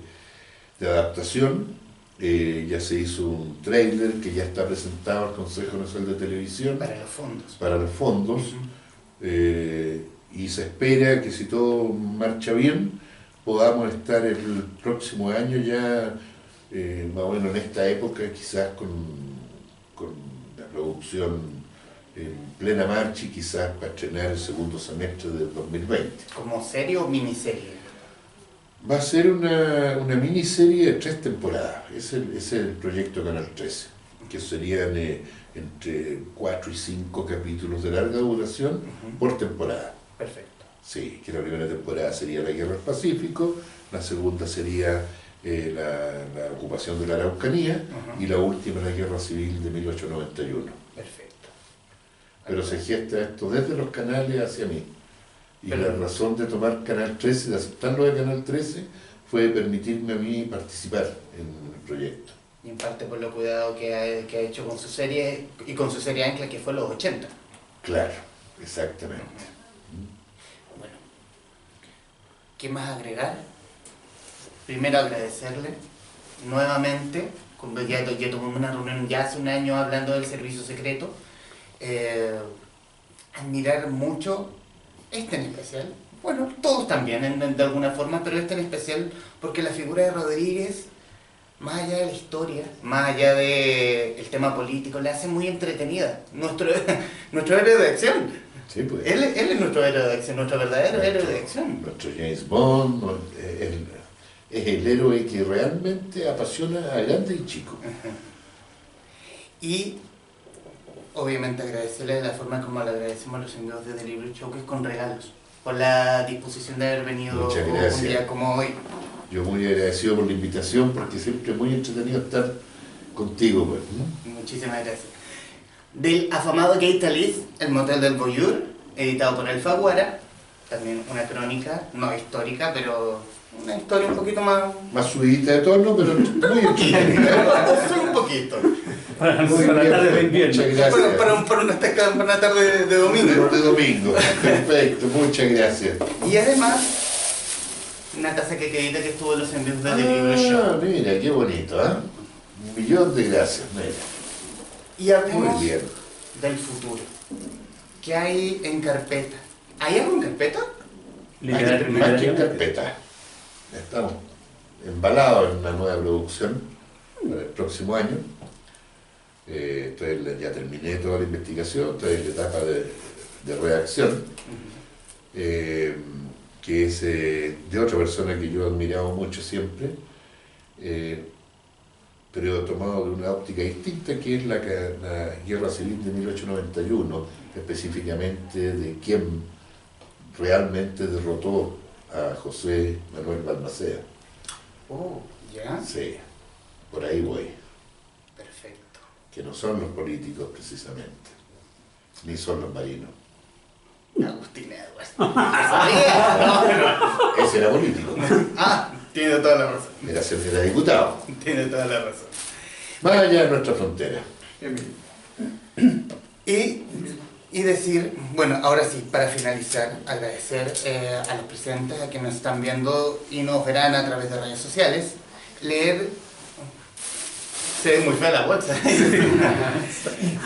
Speaker 2: de adaptación. Ya se hizo un tráiler que ya está presentado al Consejo Nacional de Televisión para los fondos. Y se espera que si todo marcha bien podamos estar el próximo año ya más o menos en esta época, quizás con la producción en plena marcha y quizás para estrenar el segundo semestre del 2020.
Speaker 1: ¿Como serie o miniserie?
Speaker 2: Va a ser una miniserie de 3 temporadas. Ese es el proyecto Canal 13, que serían entre 4 y 5 capítulos de larga duración por temporada.
Speaker 1: Perfecto.
Speaker 2: Sí, que la primera temporada sería la Guerra del Pacífico, la segunda sería la ocupación de la Araucanía y la última la Guerra Civil de 1891.
Speaker 1: Perfecto.
Speaker 2: Pero se gesta esto desde los canales hacia mí. Y
Speaker 1: Pero-
Speaker 2: la razón de tomar Canal 13, de aceptarlo de Canal 13, fue permitirme a mí participar en el proyecto.
Speaker 1: Y en parte por lo cuidado que ha hecho con su serie y con su serie ancla que fue los 80.
Speaker 2: Claro, exactamente.
Speaker 1: Bueno, ¿qué más agregar? Primero agradecerle nuevamente, ya tuvimos una reunión ya hace un año hablando del servicio secreto, admirar mucho este en especial, bueno, todos también de alguna forma, pero este en especial porque la figura de Rodríguez, más allá de la historia, más allá del tema político, la hace muy entretenida. Nuestro héroe de acción.
Speaker 2: Sí, pues.
Speaker 1: Él es nuestro héroe de acción, nuestro verdadero héroe de acción.
Speaker 2: Nuestro James Bond es el héroe que realmente apasiona a grande y chico.
Speaker 1: Y obviamente agradecerle de la forma como le agradecemos a los enviados de The Library Show, que es con regalos, por la disposición de haber venido
Speaker 2: Muchas
Speaker 1: un
Speaker 2: gracias.
Speaker 1: día como hoy.
Speaker 2: Yo muy agradecido por la invitación, porque siempre es muy entretenido estar contigo, pues.
Speaker 1: Muchísimas gracias. Del afamado Gay Talis, El Motel del Voyeur, editado por Alfaguara, también una crónica, no histórica, pero una historia un poquito más...
Speaker 2: Más subidita de tono, pero muy entretenida.
Speaker 1: Solo un poquito.
Speaker 3: Para
Speaker 2: Muy
Speaker 3: la
Speaker 2: bien,
Speaker 3: tarde de
Speaker 2: muchas
Speaker 3: invierno.
Speaker 2: gracias.
Speaker 1: Para una tarde de domingo.
Speaker 2: De domingo. Perfecto, muchas gracias.
Speaker 1: Y además, una taza que quedita que estuvo en los envíos de The Library Show.
Speaker 2: Mira, qué bonito, ¿eh? 1.000.000 de gracias, mira.
Speaker 1: Y hablemos
Speaker 2: Muy bien.
Speaker 1: del futuro. ¿Qué hay en carpeta? ¿Hay algo en carpeta?
Speaker 2: Más que en carpeta. Estamos embalados en una nueva producción para el próximo año. Ya terminé toda la investigación, estoy en la etapa de redacción, que es de otra persona que yo he admirado mucho siempre, pero tomado de una óptica distinta, que es la Guerra Civil de 1891, específicamente de quién realmente derrotó a José Manuel Balmaceda.
Speaker 1: Oh, ya.
Speaker 2: Sí, por ahí voy.
Speaker 1: Perfecto.
Speaker 2: Que no son los políticos precisamente, ni son los marinos.
Speaker 1: Agustín Edwards. ¿Sabía?
Speaker 2: Ese era político,
Speaker 1: Ah, tiene toda la razón.
Speaker 2: era diputado,
Speaker 1: Tiene toda la razón.
Speaker 2: más allá de nuestra frontera.
Speaker 1: Y decir, bueno, ahora sí, para finalizar, agradecer a los presentes, a quienes nos están viendo y nos verán a través de redes sociales, leer, se ve muy fea la bolsa,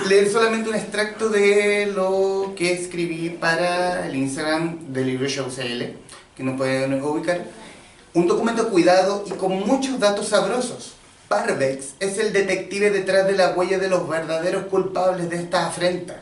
Speaker 1: leer solamente un extracto de lo que escribí para el Instagram de Library Show CL, que no pueden ubicar, un documento cuidado y con muchos datos sabrosos. Parvex es el detective detrás de la huella de los verdaderos culpables de esta afrenta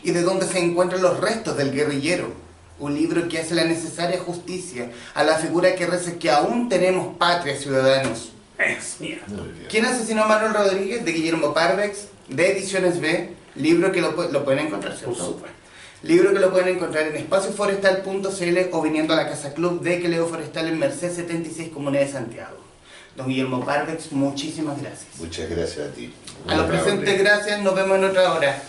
Speaker 1: y de dónde se encuentran los restos del guerrillero. Un libro que hace la necesaria justicia a la figura que reza que aún tenemos patria, ciudadanos.
Speaker 3: Es mía.
Speaker 2: Muy bien.
Speaker 1: ¿Quién asesinó a Manuel Rodríguez? De Guillermo Parvex, de Ediciones B, libro que lo pueden encontrar, ¿cierto?
Speaker 3: Por supuesto.
Speaker 1: Libro que lo pueden encontrar en espacioforestal.cl o viniendo a la Casa Club de Queleo Forestal en Merced 76, Comunidad de Santiago. Don Guillermo Parvex, muchísimas gracias.
Speaker 2: Muchas gracias a ti.
Speaker 1: A los
Speaker 2: Muy amable.
Speaker 1: presentes, gracias. Nos vemos en otra hora.